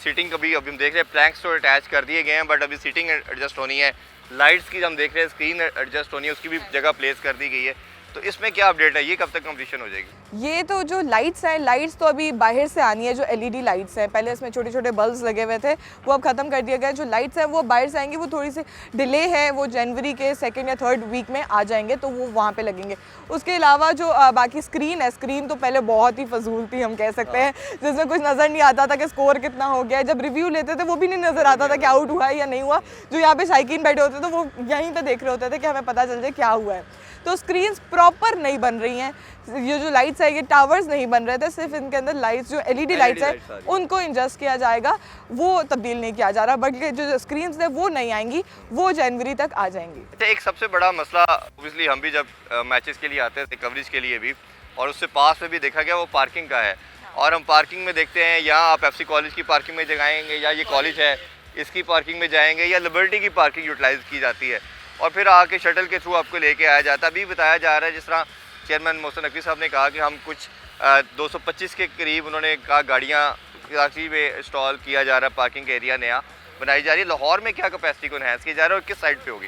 सीटिंग अभी हम देख रहे हैं प्लैंक्स तो अटैच कर दिए गए हैं, बट अभी सीटिंग एडजस्ट होनी है। लाइट्स की हम देख रहे हैं स्क्रीन एडजस्ट होनी है, उसकी भी जगह प्लेस कर दी गई है। तो इसमें क्या अपडेट है, ये कब तक कंप्लीशन हो जाएगी? ये तो जो लाइट्स हैं, लाइट्स तो अभी बाहर से आनी है। जो एलईडी लाइट्स हैं, पहले इसमें छोटे छोटे बल्ब्स लगे हुए थे, वो अब ख़त्म कर दिया गया। जो लाइट्स हैं वो बाहर से आएंगी, वो थोड़ी सी डिले है, वो जनवरी के 2nd या 3rd वीक में आ जाएंगे, तो वो वहाँ पे लगेंगे। उसके अलावा जो बाकी स्क्रीन है, स्क्रीन तो पहले बहुत ही फजूल थी हम कह सकते हैं, जिसमें कुछ नज़र नहीं आता था कि स्कोर कितना हो गया। जब रिव्यू लेते थे वो भी नहीं नज़र आता था कि आउट हुआ है या नहीं हुआ। जो यहाँ पे शायकीन बैठे होते थे वो यहीं पर देख रहे होते थे कि हमें पता चल जाए क्या हुआ है। तो स्क्रीन्स प्रॉपर नहीं बन रही हैं। ये जो लाइट्स है, ये टावर्स नहीं बन रहे थे, सिर्फ इनके अंदर लाइट्स जो एलईडी लाइट्स है उनको एडजस्ट किया जाएगा, वो तब्दील नहीं किया जा रहा। बल्कि जो स्क्रीन्स है वो नहीं आएंगी, वो जनवरी तक आ जाएंगी। अच्छा, एक सबसे बड़ा मसला, ऑब्वियसली हम भी जब मैचेस के लिए आते थे, कवरेज के लिए भी, और उससे पास में भी देखा गया, वो पार्किंग का है। और हम पार्किंग में देखते हैं, यहाँ आप एफसी कॉलेज की पार्किंग में जगाएंगे या ये कॉलेज है इसकी पार्किंग में जाएंगे या लिबर्टी की पार्किंग यूटिलाइज की जाती है और फिर आके शटल के थ्रू आपको लेके आया जाता है। अभी बताया जा रहा है, जिस तरह चेयरमैन मोहसिन नकवी साहब ने कहा कि हम कुछ 225 के करीब उन्होंने कहा गाड़ियाँ कराची में इंस्टॉल किया जा रहा है, पार्किंग एरिया नया बनाई जा रही है। लाहौर में क्या कैपेसिटी को एनहांस किया जा रहा है और किस साइड पे होगी?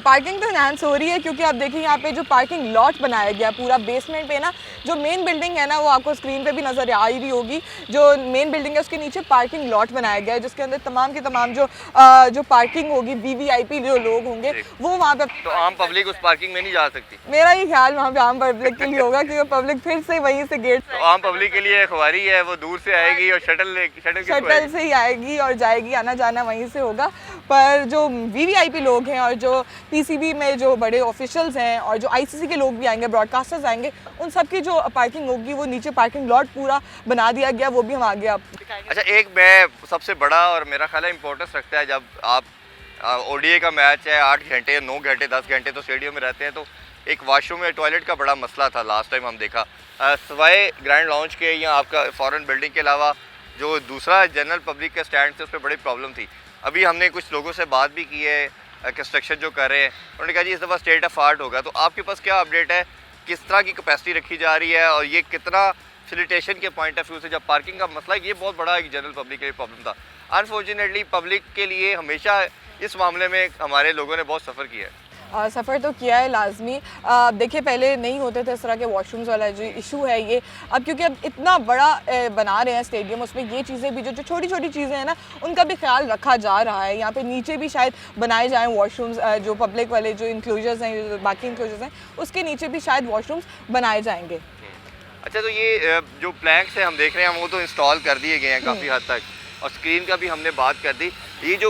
पार्किंग तो एनहांस हो रही है क्योंकि आप देखिए यहाँ पे जो पार्किंग लॉट बनाया गया पूरा बेसमेंट पे ना, जो मेन बिल्डिंग है ना, वो आपको स्क्रीन पे भी नज़र आ रही होगी। जो मेन बिल्डिंग है उसके नीचे पार्किंग लॉट बनाया गया है, जिसके अंदर तमाम की तमाम जो पार्किंग होगी, वीवीआईपी जो लोग होंगे वो वहाँ पे। तो आम पब्लिक उस पार्किंग में नहीं जा सकती? मेरा ये ख्याल वहाँ पे आम पब्लिक के लिए होगा क्योंकि पब्लिक फिर से वहीं से गेट, तो आम पब्लिक के लिए खुआरी है, वो दूर से आएगी और शटल से ही आएगी और जाएगी, आना जाना वहीं से होगा। पर जो वीवीआईपी लोग हैं और जो पीसीबी में जो बड़े ऑफिशियल्स हैं और जो आईसीसी के लोग भी आएंगे, ब्रॉडकास्टर्स आएंगे, उन सब की जो पार्किंग होगी वो नीचे पार्किंग लॉट पूरा बना दिया गया, वो भी हम आगे आप दिखाएंगे। अच्छा, एक मैं सबसे बड़ा और मेरा ख्याल है इम्पोर्टेंस रखता है, जब आप ओडीए का मैच है 8 घंटे 9 घंटे 10 घंटे तो स्टेडियम में रहते हैं, तो एक वॉशरूम में टॉयलेट का बड़ा मसला था लास्ट टाइम हम देखा। सवाए ग्रैंड लॉन्च के या आपका फॉरेन बिल्डिंग के अलावा जो दूसरा जनरल पब्लिक का स्टैंड थे उस पर बड़ी प्रॉब्लम थी। अभी हमने कुछ लोगों से बात भी की है कंस्ट्रक्शन जो कर रहे हैं, उन्होंने कहा जी इस दफ़ा स्टेट ऑफ आर्ट होगा। तो आपके पास क्या अपडेट है, किस तरह की कैपेसिटी रखी जा रही है और ये कितना फैसिलिटेशन के पॉइंट ऑफ व्यू से, जब पार्किंग का मसला है, ये बहुत बड़ा एक जनरल पब्लिक के लिए प्रॉब्लम था, अनफॉर्चुनेटली पब्लिक के लिए हमेशा इस मामले में हमारे लोगों ने बहुत सफ़र किया है। सफ़र तो किया है लाजमी। देखिए पहले नहीं होते थे इस तरह के वॉशरूम्स वाला जो इशू है ये, अब क्योंकि अब इतना बड़ा बना रहे हैं स्टेडियम, उसमें ये चीज़ें भी जो छोटी छोटी चीज़ें हैं ना उनका भी ख्याल रखा जा रहा है। यहाँ पे नीचे भी शायद बनाए जाएँ वॉशरूम्स, जो पब्लिक वाले जो इंक्लोजर्स हैं, जो बाकी इंक्लोजर्स हैं उसके नीचे भी शायद वॉशरूम्स बनाए जाएंगे। अच्छा, तो ये जो प्लैंक्स हैं हम देख रहे हैं वो तो इंस्टॉल कर दिए गए हैं काफ़ी हद तक, और स्क्रीन का भी हमने बात कर दी। ये जो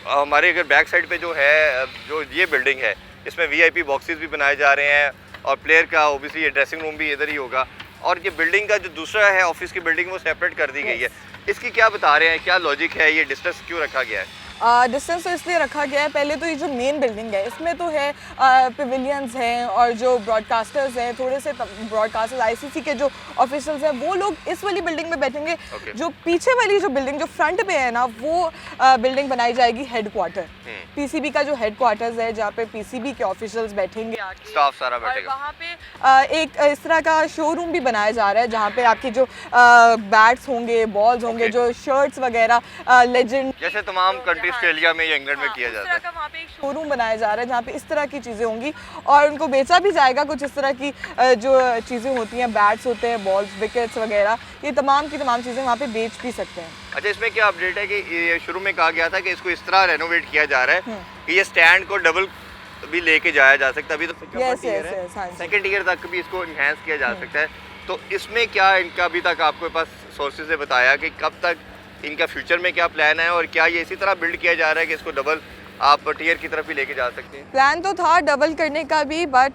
हमारे अगर बैक साइड पे जो है, जो ये बिल्डिंग है, इसमें वीआईपी बॉक्सेस भी बनाए जा रहे हैं और प्लेयर का ओबियसली ये ड्रेसिंग रूम भी इधर ही होगा, और ये बिल्डिंग का जो दूसरा है ऑफिस की बिल्डिंग वो सेपरेट कर दी गई है। इसकी क्या बता रहे हैं, क्या लॉजिक है, ये डिस्टेंस क्यों रखा गया है? डिस्टेंस तो इसलिए रखा गया है, पहले तो ये जो मेन बिल्डिंग है इसमें तो है पवेलियंस हैं और जो ब्रॉडकास्टर्स हैं, थोड़े से ब्रॉडकास्टर्स आईसीसी के जो ऑफिशियल्स हैं वो लोग इस वाली बिल्डिंग में बैठेंगे। जो पीछे वाली जो बिल्डिंग जो फ्रंट पे है ना वो बिल्डिंग बनाई जाएगी हेडक्वार्टर, पीसीबी का जो हेडक्वार्टर्स है जहाँ पे पीसीबी के ऑफिशियल्स बैठेंगे, स्टाफ सारा बैठेगा। वहाँ पे एक इस तरह का शोरूम भी बनाया जा रहा है जहाँ पे आपके जो बैट्स होंगे, बॉल्स होंगे, जो शर्ट्स वगैरह लेजेंड, जैसे तमाम ऑस्ट्रेलिया में या इंग्लैंड में किया जाता है, वहाँ पे एक शोरूम बनाया जा रहा है जहाँ पे इस तरह की चीज़ें होंगी और उनको बेचा भी जाएगा। कुछ इस तरह की जो चीज़ें होती हैं, बैट्स होते हैं, बॉल्स, विकेट्स वगैरह, ये तमाम की तमाम चीज़ें वहाँ पे बेच भी सकते हैं। अच्छा, इसमें क्या अपडेट है कि ये शुरू में कहा गया था कि इसको इस तरह रेनोवेट किया जा रहा है कि ये स्टैंड को डबल भी लेके जाया जा सकता है। अभी तो सेकंड ईयर तक भी इसको इन्हेंस किया जा सकता है। तो इसमें क्या इनका अभी तक आपके पास सोर्सेज ने बताया कि कब तक इनका फ्यूचर में क्या प्लान है, और क्या ये इसी तरह बिल्ड किया जा रहा है कि इसको डबल आप टीयर की तरफ भी लेके जा सकते हैं? प्लान तो था डबल करने का भी, बट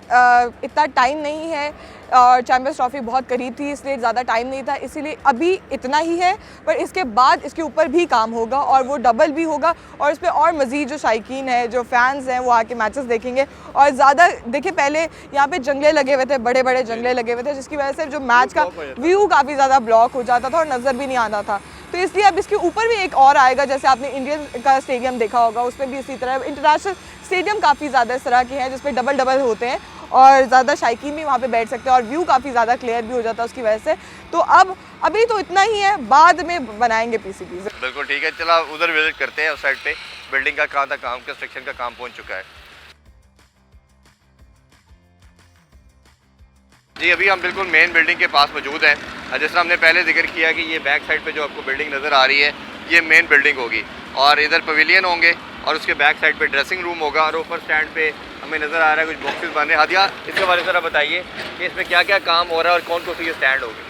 इतना टाइम नहीं है और चैम्पियंस ट्रॉफी बहुत करीब थी इसलिए ज़्यादा टाइम नहीं था, इसीलिए अभी इतना ही है। पर इसके बाद इसके ऊपर भी काम होगा और वो डबल भी होगा और इस पर और मज़ीद जो शायकीन है, जो फैंस हैं, वो आके मैचेस देखेंगे। और ज़्यादा देखिए पहले यहाँ पे जंगले लगे हुए थे, बड़े बड़े जंगले लगे हुए थे, जिसकी वजह से जो मैच का व्यू काफ़ी ज़्यादा ब्लॉक हो जाता था और नज़र भी नहीं आता था। तो इसलिए अब इसके ऊपर भी एक और आएगा, जैसे आपने इंडियन का स्टेडियम देखा होगा, उसमें भी इसी तरह इंटरनेशनल स्टेडियम काफ़ी ज़्यादा इस तरह के हैं जिसमें डबल डबल होते हैं और ज़्यादा शायकीन भी वहाँ पे बैठ सकते हैं और व्यू काफ़ी ज़्यादा क्लियर भी हो जाता है उसकी वजह से। तो अब अभी तो इतना ही है, बाद में बनाएंगे पीसीबी। बिल्कुल ठीक है, चला उधर विजिट करते हैं। उस साइड पे बिल्डिंग का कहाँ तक काम, कंस्ट्रक्शन का काम पहुँच चुका है। जी, अभी हम बिल्कुल मेन बिल्डिंग के पास मौजूद हैं। जिस तरह हमने पहले जिक्र किया कि ये बैक साइड पे जो आपको बिल्डिंग नज़र आ रही है ये मेन बिल्डिंग होगी और इधर पवेलियन होंगे और उसके बैक साइड पे ड्रेसिंग रूम होगा और ऊपर स्टैंड पे हमें नज़र आ रहा है कुछ बॉक्सेस बने। हादिया, इसके बारे में ज़रा बताइए कि इसमें क्या क्या काम हो रहा है और कौन कौन सी स्टैंड होगी?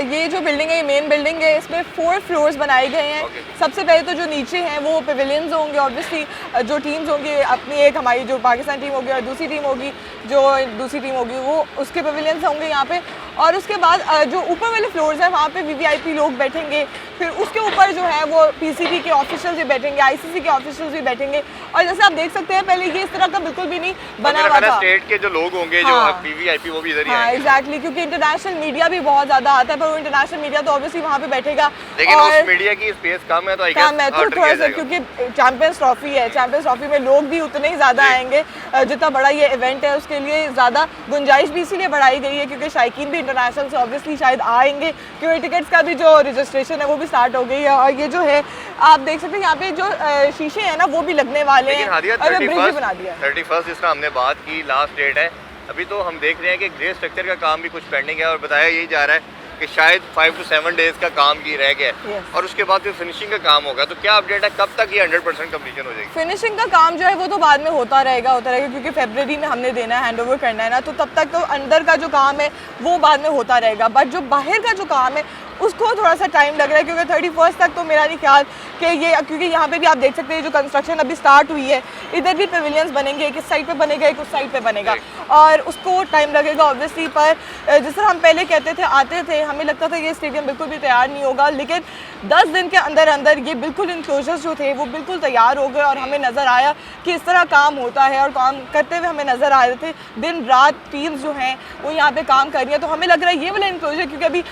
ये जो बिल्डिंग है, ये मेन बिल्डिंग है, इसमें 4 फ्लोर्स बनाए गए हैं। सबसे पहले तो जो नीचे हैं वो पवेलियंस होंगे, ऑब्वियसली जो टीम्स होंगी अपनी, एक हमारी जो पाकिस्तान टीम होगी और दूसरी टीम होगी जो दूसरी टीम होगी वो उसके पवेलियंस होंगे यहाँ पे। और उसके बाद जो ऊपर वाले फ्लोर्स हैं वहाँ पे वीवीआईपी लोग बैठेंगे, फिर उसके ऊपर जो है वो पीसीबी के ऑफिशियल्स भी बैठेंगे, आईसीसी के ऑफिशियल्स भी बैठेंगे। और जैसे आप देख सकते हैं पहले ये इस तरह का बिल्कुल भी नहीं बना हुआ था। स्टेट के जो लोग होंगे, जो वीवीआईपी, वो भी इधर ही आएंगे। एग्जैक्टली, क्योंकि इंटरनेशनल मीडिया भी बहुत ज़्यादा आता है, पर वो इंटरनेशनल मीडिया तो ऑब्वियसली वहाँ पे बैठेगा, लेकिन उस मीडिया की स्पेस कम है तो थोड़ा सा, क्योंकि चैंपियंस ट्रॉफी है, चैंपियंस ट्रॉफी में लोग भी उतने ही ज़्यादा आएंगे जितना बड़ा ये इवेंट है, उसके लिए ज़्यादा गुंजाइश भी इसीलिए बढ़ाई गई है क्योंकि शायकीन भी इंटरनेशनल से ऑब्वियसली शायद आएंगे, क्योंकि टिकट्स का भी जो रजिस्ट्रेशन है वो भी स्टार्ट हो गई है। और ये जो है आप देख सकते हैं यहाँ पे जो शीशे हैं ना वो भी लगने वाले हैं और ब्रिज भी बना दिया। 31 जिस तरह हमने बात की लास्ट डेट है, अभी तो हम देख रहे हैं कि ग्रे स्ट्रक्चर का काम भी कुछ पेंडिंग है और बताया यही जा रहा है कि शायद 5 to 7 डेज का काम की रह गया है और उसके बाद फिर फिनिशिंग का काम होगा। तो क्या अपडेट है, कब तक ये 100% कंप्लीशन हो जाएगी? फिनिशिंग का काम जो है वो तो बाद में होता रहेगा क्योंकि फरवरी में हमने देना है, हैंडओवर करना है ना, तो तब तक तो अंदर का जो काम है वो बाद में होता रहेगा। बट जो बाहर का जो काम है उसको थोड़ा सा टाइम लग रहा है क्योंकि 31 तक तो मेरा नहीं ख्याल कि ये, क्योंकि यहाँ पे भी आप देख सकते हैं जो कंस्ट्रक्शन अभी स्टार्ट हुई है, इधर भी पवेलियंस बनेंगे, एक इस साइड पे बनेगा, एक उस साइड पे बनेगा और उसको टाइम लगेगा ऑब्वियसली। पर जिस तरह हम पहले कहते थे, आते थे, हमें लगता था ये स्टेडियम बिल्कुल भी तैयार नहीं होगा, लेकिन 10 दिन के अंदर अंदर ये बिल्कुल इंक्लोजर्स जो थे वो बिल्कुल तैयार हो गए और हमें नज़र आया कि इस तरह काम होता है और काम करते हुए हमें नज़र आ रहे थे। दिन रात टीम्स जो हैं वो यहाँ पे काम कर रही हैं, तो हमें लग रहा है ये वाला इंक्लोजर, क्योंकि अभी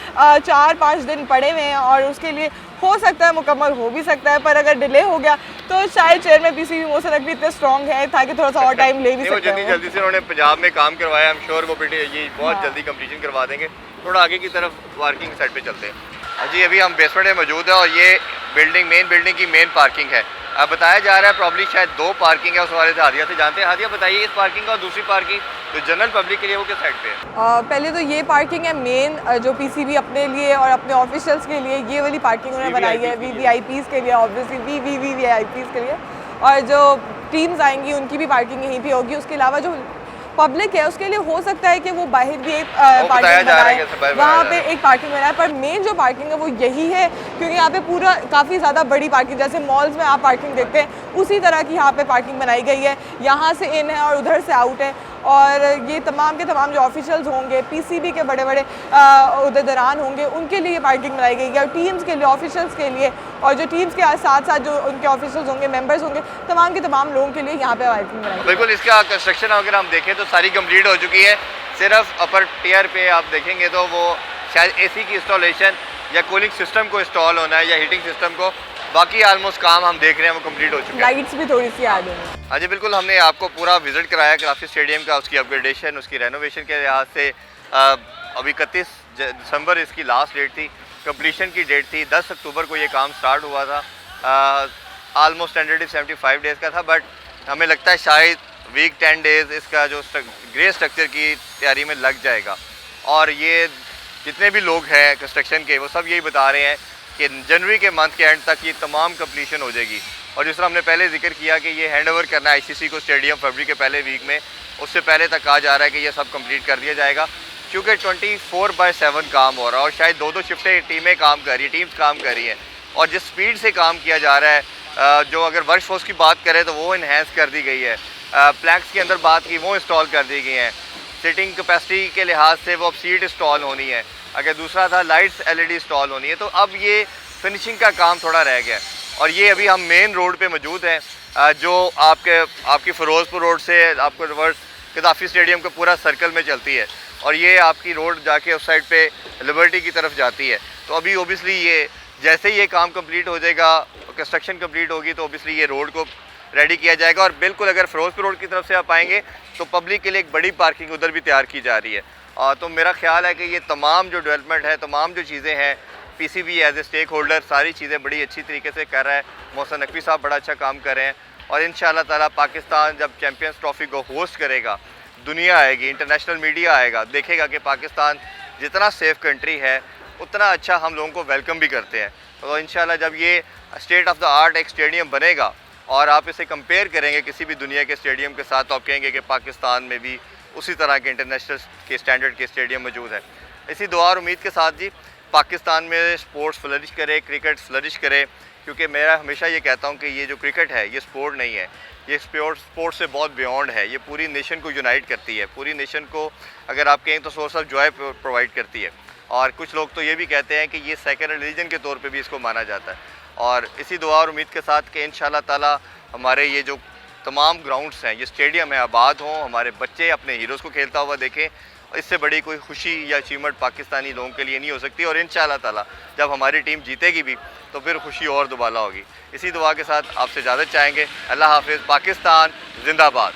4-5 दिन पड़े हुए हैं और उसके लिए हो सकता है मुकम्मल हो भी सकता है, पर अगर डिले हो गया तो शायद चेयरमैन पीसीबी मोहसिन नकवी इतने स्ट्रॉन्ग है ताकि थोड़ा सा और टाइम ले भी सकते हैं। जल्दी से उन्होंने पंजाब में काम करवाया, आई एम श्योर वो ये बहुत जल्दी कंप्लीशन करवा देंगे। थोड़ा आगे की तरफ वर्किंग साइड पे चलते हैं। जी, अभी हम बेसमेंट में मौजूद है और ये मेन बिल्डिंग की मेन पार्किंग है। अब बताया जा रहा है प्रॉब्ली शायद 2 पार्किंग है, उस वाले से हादिया से जानते हैं। हादिया बताइए, इस पार्किंग और दूसरी पार्किंग जो जनरल पब्लिक के लिए वो किस साइड पे है? पहले तो ये पार्किंग है मेन, जो पीसीबी अपने लिए और अपने ऑफिशियल्स के लिए ये वाली पार्किंग उन्होंने बनाई है, वीवीआईपीज़ के लिए, ऑब्वियसली वीवीआईपीज़ के लिए। और जो टीम्स आएंगी उनकी भी पार्किंग यहीं पे होगी। उसके अलावा जो पब्लिक है उसके लिए हो सकता है कि वो बाहर भी एक पार्किंग बनाए, वहाँ पे एक पार्किंग बनाए, पर मेन जो पार्किंग है वो यही है, क्योंकि यहाँ पे पूरा काफ़ी ज़्यादा बड़ी पार्किंग, जैसे मॉल्स में आप पार्किंग देखते हैं उसी तरह की यहाँ पे पार्किंग बनाई गई है। यहाँ से इन है और उधर से आउट है। और ये तमाम के तमाम जो ऑफिशियल्स होंगे, पीसीबी के बड़े बड़े उहदेदारान होंगे, उनके लिए पार्किंग बनाई गई है, और टीम्स के लिए, ऑफिशियल्स के लिए, और जो टीम्स के साथ साथ जो उनके ऑफिशियल्स होंगे, मेंबर्स होंगे, तमाम के तमाम लोगों के लिए यहाँ पे पार्किंग बनाई गई है। बिल्कुल, इसका कंस्ट्रक्शन अगर हम देखें तो सारी कंप्लीट हो चुकी है। सिर्फ अपर टियर पे आप देखेंगे तो वो शायद एसी की इंस्टॉलेशन या कूलिंग सिस्टम को इंस्टॉल होना है या हीटिंग सिस्टम को, बाकी ऑलमोस्ट काम हम देख रहे हैं वो कंप्लीट हो चुका है। लाइट्स भी थोड़ी सी ऐड होंगी। हाँ जी बिल्कुल, हमने आपको पूरा विजिट कराया कराची स्टेडियम का, उसकी अपग्रेडेशन, उसकी रेनोवेशन के लिहाज से। अभी 31 दिसंबर इसकी लास्ट डेट थी, कंप्लीशन की डेट थी 10 अक्टूबर को ये काम स्टार्ट हुआ था। आलमोस्ट 175 डेज़ का था, बट हमें लगता है शायद वीक 10 डेज़ इसका जो ग्रे स्ट्रक्चर की तैयारी में लग जाएगा। और ये जितने भी लोग हैं कंस्ट्रक्शन के वो सब यही बता रहे हैं कि जनवरी के मंथ के एंड तक ये तमाम कंप्लीशन हो जाएगी। और जिस तरह हमने पहले जिक्र किया कि ये हैंड ओवर करना है आईसीसी को स्टेडियम फरवरी के पहले वीक में, उससे पहले तक कहा जा रहा है कि ये सब कंप्लीट कर दिया जाएगा, क्योंकि 24/7 काम हो रहा है और शायद 2-2 शिफ्टें टीमें काम कर रही हैं, टीम्स काम कर रही हैं। और जिस स्पीड से काम किया जा रहा है, जो अगर वर्क फोर्स की बात करें तो वो इन्हेंस कर दी गई है, प्लैंक्स के अंदर बात की वो इंस्टॉल कर दी गई हैं, सिटिंग कैपेसिटी के लिहाज से वो अब सीट इंस्टॉल होनी है, अगर दूसरा था लाइट्स एलईडी इंस्टॉल होनी है। तो अब ये फिनिशिंग का काम थोड़ा रह गया। और ये अभी हम मेन रोड पे मौजूद हैं, जो आपकी फ़िरोज़पुर रोड से आपको रिवर्स गद्दाफ़ी स्टेडियम के पूरा सर्कल में चलती है, और ये आपकी रोड जाके उस साइड पे लिबर्टी की तरफ जाती है। तो अभी ओबियसली ये जैसे ही ये काम कंप्लीट हो जाएगा, कंस्ट्रक्शन कंप्लीट होगी, तो ओबियसली ये रोड को रेडी किया जाएगा। और बिल्कुल अगर फ़िरोज़पुर रोड की तरफ से आप आएँगे तो पब्लिक के लिए एक बड़ी पार्किंग उधर भी तैयार की जा रही है। तो मेरा ख्याल है कि ये तमाम जो डेवलपमेंट है, तमाम जो चीज़ें हैं, PCB as a stakeholder सारी चीज़ें बड़ी अच्छी तरीके से कर रहा है। मोहसिन नकवी साहब बड़ा अच्छा काम कर रहे हैं। और इंशाअल्लाह ताला पाकिस्तान जब चैम्पियंस ट्रॉफ़ी को होस्ट करेगा, दुनिया आएगी, इंटरनेशनल मीडिया आएगा, देखेगा कि पाकिस्तान जितना सेफ़ कंट्री है उतना अच्छा हम लोगों को वेलकम भी करते हैं। तो इंशाअल्लाह जब ये स्टेट ऑफ द आर्ट एक स्टेडियम बनेगा और आप इसे कंपेयर करेंगे किसी भी दुनिया के स्टेडियम के साथ, तो आप कहेंगे कि पाकिस्तान में भी उसी तरह के इंटरनेशनल के स्टैंडर्ड के स्टेडियम मौजूद है। इसी दुआ और उम्मीद के साथ जी पाकिस्तान में स्पोर्ट्स फ्लरिश करे, क्रिकेट फ्लरिश करे, क्योंकि मेरा हमेशा ये कहता हूँ कि ये जो क्रिकेट है ये स्पोर्ट नहीं है, ये स्पोर्ट से बहुत बियॉन्ड है। ये पूरी नेशन को यूनाइट करती है, पूरी नेशन को अगर आप कहें तो सोर्स ऑफ जॉय प्रोवाइड करती है। और कुछ लोग तो ये भी कहते हैं कि ये सेकंड रिलीजन के तौर पे भी इसको माना जाता है। और इसी दुआ और उम्मीद के साथ कि इंशाअल्लाह ताला हमारे ये जो तमाम ग्राउंड्स हैं, ये स्टेडियम है, आबाद हों, हमारे बच्चे अपने हीरोज़ को खेलता हुआ देखें। इससे बड़ी कोई खुशी या अचीवमेंट पाकिस्तानी लोगों के लिए नहीं हो सकती। और इंशाअल्लाह ताला जब हमारी टीम जीतेगी भी तो फिर खुशी और दुबाला होगी। इसी दुआ के साथ आपसे इजाज़त चाहेंगे। अल्लाह हाफ़िज़। पाकिस्तान जिंदाबाद।